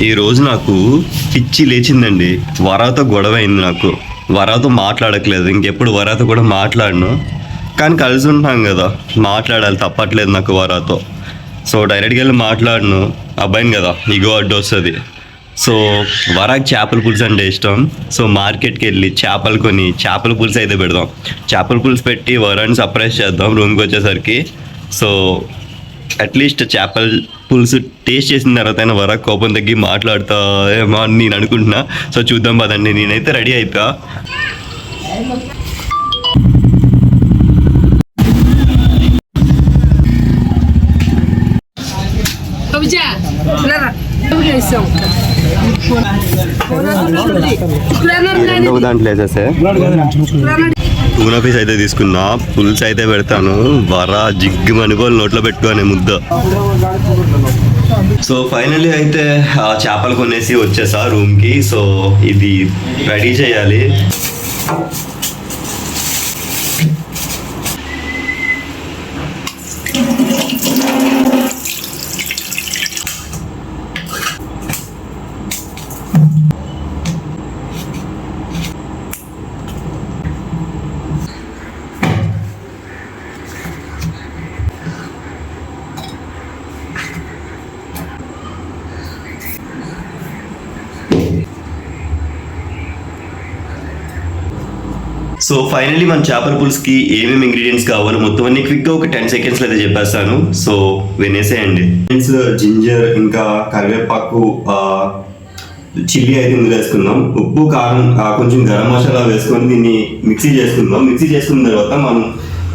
ఈ రోజు నాకు పిచ్చి లేచిందండి. వరాతో గొడవ అయింది. నాకు వరాతో మాట్లాడట్లేదు. ఇంకెప్పుడు వరాతో కూడా మాట్లాడను. కానీ కలిసి ఉంటాం కదా, మాట్లాడాలి, తప్పట్లేదు నాకు వరాతో. సో డైరెక్ట్గా వెళ్ళి మాట్లాడను, అబ్బాయిని కదా, ఇగో అడ్డు వస్తుంది. సో వరాకి చేపల పులుసు అంటే ఇష్టం. సో మార్కెట్కి వెళ్ళి చేపలు కొని చేపల పులుసు అయితే పెడదాం. చేపల పులుసు పెట్టి వరాన్ని సర్ప్రైజ్ చేద్దాం రూమ్కి వచ్చేసరికి. సో అట్లీస్ట్ చేపల పులుసు టేస్ట్ చేసిన తర్వాత అయినా వరకు కోపం తగ్గి మాట్లాడుతా ఏమో అని నేను అనుకుంటున్నా. సో చూద్దాం పదండి, నేనైతే రెడీ అయిపోయా. దాంట్లో వేసేసే టూనా పీస్ అయితే తీసుకున్నా. పులుసు అయితే పెడతాను. వర జిగ్గు మనుకోలు నోట్లో పెట్టుకొని ముద్ద. సో ఫైనల్లీ అయితే ఆ చేపలు కొనేసి వచ్చేసా రూమ్కి. సో ఇది రెడీ చేయాలి. సో ఫైనల్లీ మన చేపల పులుసుకి ఏమేమి ఇంగ్రీడియంట్స్ కావాలో మొత్తం అన్ని క్విక్గా ఒక 10 seconds అయితే చెప్పేస్తాను. సో వినేసేయండి. జింజర్, ఇంకా కరివేపాకు, చిల్లీ అయితే ఇందులో వేసుకుందాం. ఉప్పు, కారం, కొంచెం గరం మసాలా వేసుకొని దీన్ని మిక్సీ చేసుకుందాం. మిక్సీ చేసుకున్న తర్వాత మనం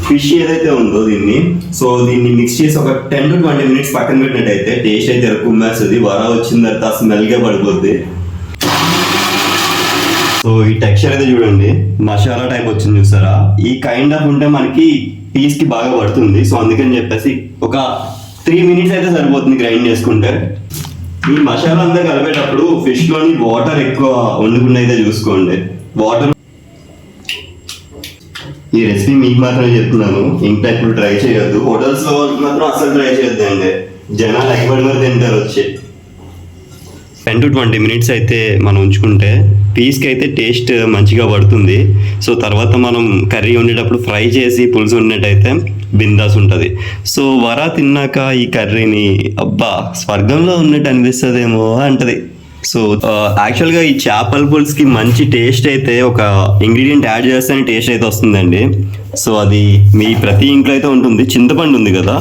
ఫిష్ ఏదైతే ఉందో దీన్ని మిక్స్ చేసి ఒక 10 to 20 minutes పక్కన పెట్టినట్టయితే టేస్ట్ అయితే కుమ్మేస్తుంది. వర వచ్చిన తర్వాత స్మెల్గా పడిపోద్ది. సో ఈ టెక్స్చర్ అయితే చూడండి, మసాలా టైప్ వచ్చింది చూసారా. ఈ కైండ్ ఆఫ్ ఉంటే మనకి పీస్కి బాగా పడుతుంది. సో అందుకని చెప్పేసి ఒక 3 minutes అయితే సరిపోతుంది గ్రైండ్ చేసుకుంటే. ఈ మసాలా అంతా కలిపేటప్పుడు ఫిష్లోని వాటర్ ఎక్కువ వండుకుండా అయితే చూసుకోండి. వాటర్ ఈ రెసిపీ మీకు మాత్రమే చెప్తున్నాను, ఇంకా ఇప్పుడు ట్రై చేయొద్దు. హోటల్స్లో మాత్రం అసలు ట్రై చేయొద్దు అండి, జనాలు ఎగబడి మరి తింటారు వచ్చి. 10 to 20 minutes అయితే మనం ఉంచుకుంటే పీస్కి అయితే టేస్ట్ మంచిగా పడుతుంది. సో తర్వాత మనం కర్రీ వండేటప్పుడు ఫ్రై చేసి పులుసు వండినట్టయితే బిందాస్ ఉంటుంది. సో వర తిన్నాక ఈ కర్రీని అబ్బా స్వర్గంలో ఉన్నట్టు అనిపిస్తుందేమో అంటది. సో యాక్చువల్గా ఈ చేపల పులుసుకి మంచి టేస్ట్ అయితే ఒక ఇంగ్రీడియంట్ యాడ్ చేస్తేనే టేస్ట్ అయితే వస్తుందండి. సో అది మీ ప్రతి ఇంట్లో అయితే ఉంటుంది. చింతపండు ఉంది కదా,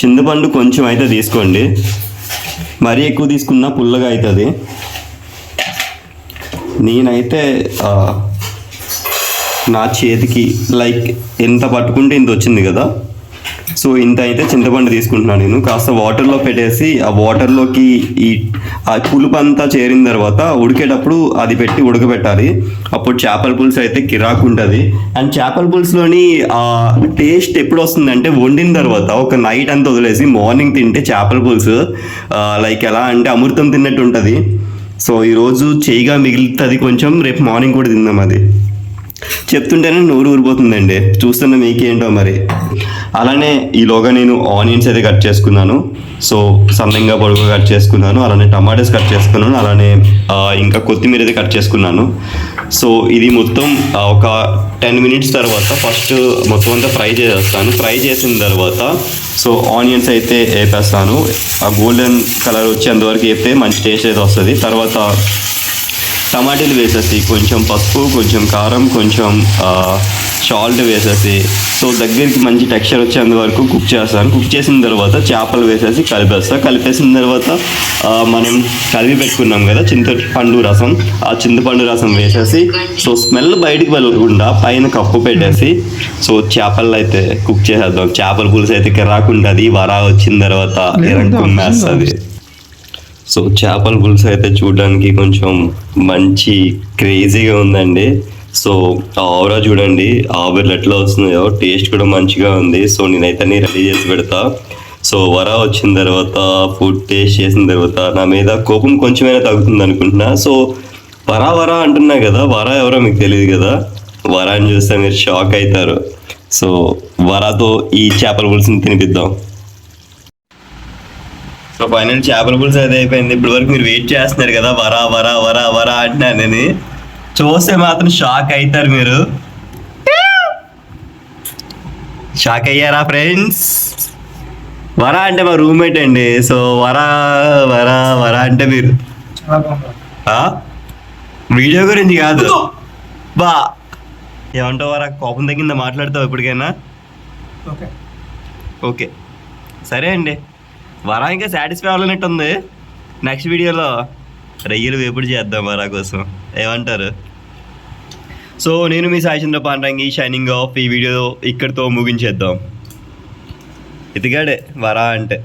చింతపండు కొంచెం అయితే తీసుకోండి. మరీ ఎక్కువ తీసుకున్నా పుల్లగా అవుతుంది. నేనైతే నా చేతికి లైక్ ఎంత పట్టుకుంటే ఇంత వచ్చింది కదా, సో ఇంత అయితే చింతపండు తీసుకుంటున్నాను నేను. కాస్త వాటర్లో పెట్టేసి ఆ వాటర్లోకి ఆ పులుపు అంతా చేరిన తర్వాత ఉడికేటప్పుడు అది పెట్టి ఉడకబెట్టాలి. అప్పుడు చేపల పులుసు అయితే కిరాకు ఉంటుంది. అండ్ చేపల పులుసులోని ఆ టేస్ట్ ఎప్పుడు వస్తుందంటే వండిన తర్వాత ఒక నైట్ అంతా వదిలేసి మార్నింగ్ తింటే చేపల పులుసు లైక్ ఎలా అంటే అమృతం తిన్నట్టు ఉంటుంది. సో ఈరోజు చేయిగా మిగులుతుంది కొంచెం, రేపు మార్నింగ్ కూడా తిందాం. అది చెప్తుంటేనే నోరు ఊరిపోతుందండి, చూస్తున్న మీకేంటో మరి. అలానే ఈలోగా నేను ఆనియన్స్ అయితే కట్ చేసుకున్నాను. సో సన్నంగా పొడుగు కట్ చేసుకున్నాను. అలానే టమాటాస్ కట్ చేసుకున్నాను. అలానే ఇంకా కొత్తిమీర అయితే కట్ చేసుకున్నాను. సో ఇది మొత్తం ఒక 10 minutes తర్వాత ఫస్ట్ మొత్తం అంతా ఫ్రై చేసేస్తాను. ఫ్రై చేసిన తర్వాత సో ఆనియన్స్ అయితే వేపేస్తాను. ఆ గోల్డెన్ కలర్ వచ్చేంతవరకు వేస్తే మంచి టేస్ట్ అయితే వస్తుంది. తర్వాత టమాటాలు వేసేసి కొంచెం పసుపు, కొంచెం కారం, కొంచెం సాల్ట్ వేసేసి సో దగ్గరికి మంచి టెక్స్చర్ వచ్చేంత వరకు కుక్ చేస్తాను. కుక్ చేసిన తర్వాత చేపలు వేసేసి కలిపేసిన తర్వాత మనం కలిపి పెట్టుకున్నాం కదా చింతపండు రసం, ఆ చింతపండు రసం వేసేసి సో స్మెల్ బయటికి వెళ్ళకుండా పైన కప్పు పెట్టేసి సో చేపలు అయితే కుక్ చేసేద్దాం. చేపల పులుసు అయితే కిరాకుంటుంది. వర వచ్చిన తర్వాత కుమ్మేస్తుంది. సో చేపల పులుసు అయితే చూడడానికి కొంచెం మంచి క్రేజీగా ఉందండి. సో ఆవరా చూడండి, ఆవిర్లు ఎట్లా వస్తున్నాయో, టేస్ట్ కూడా మంచిగా ఉంది. సో నేనైతే రెడీ చేసి పెడతా. సో వర వచ్చిన తర్వాత ఫుడ్ టేస్ట్ చేసిన తర్వాత నా మీద కోపం కొంచెమైనా తగ్గుతుంది అనుకుంటున్నా. సో వర అంటున్నా కదా, వర ఎవరో మీకు తెలియదు కదా. వరాన్ని చూస్తే మీరు షాక్ అవుతారు. సో వరతో ఈ చేపల పులుసుని తినిపిద్దాం. సో ఫైనల్ చేపల పులుసు అది అయిపోయింది. ఇప్పుడు వరకు మీరు వెయిట్ చేస్తున్నారు కదా, వరా వరా వరా వరా అంటున్నాను నేను. చూస్తే మాత్రం షాక్ అవుతారు మీరు. షాక్ అయ్యారా ఫ్రెండ్స్? వరా అంటే మా రూమ్మేట్ అండి. సో వరా వరా వరా అంటే మీరు వీడియో గురించి కాదు బా ఏమంటావు వరా? కోపం తగ్గిందా? మాట్లాడతావు ఇప్పటికైనా? ఓకే సరే అండి. వరా ఇంకా సాటిస్ఫై అవ్వలేనట్టు ఉంది. నెక్స్ట్ వీడియోలో రొయ్యలు వేపుడు చేద్దాం వరా కోసం, ఏమంటారు? సో నేను మీ సాయి చంద్ర పాండ్రంగి షైనింగ్ ఆఫ్. ఈ వీడియో ఇక్కడితో ముగించేద్దాం. ఇదిగాడే వరా అంటే.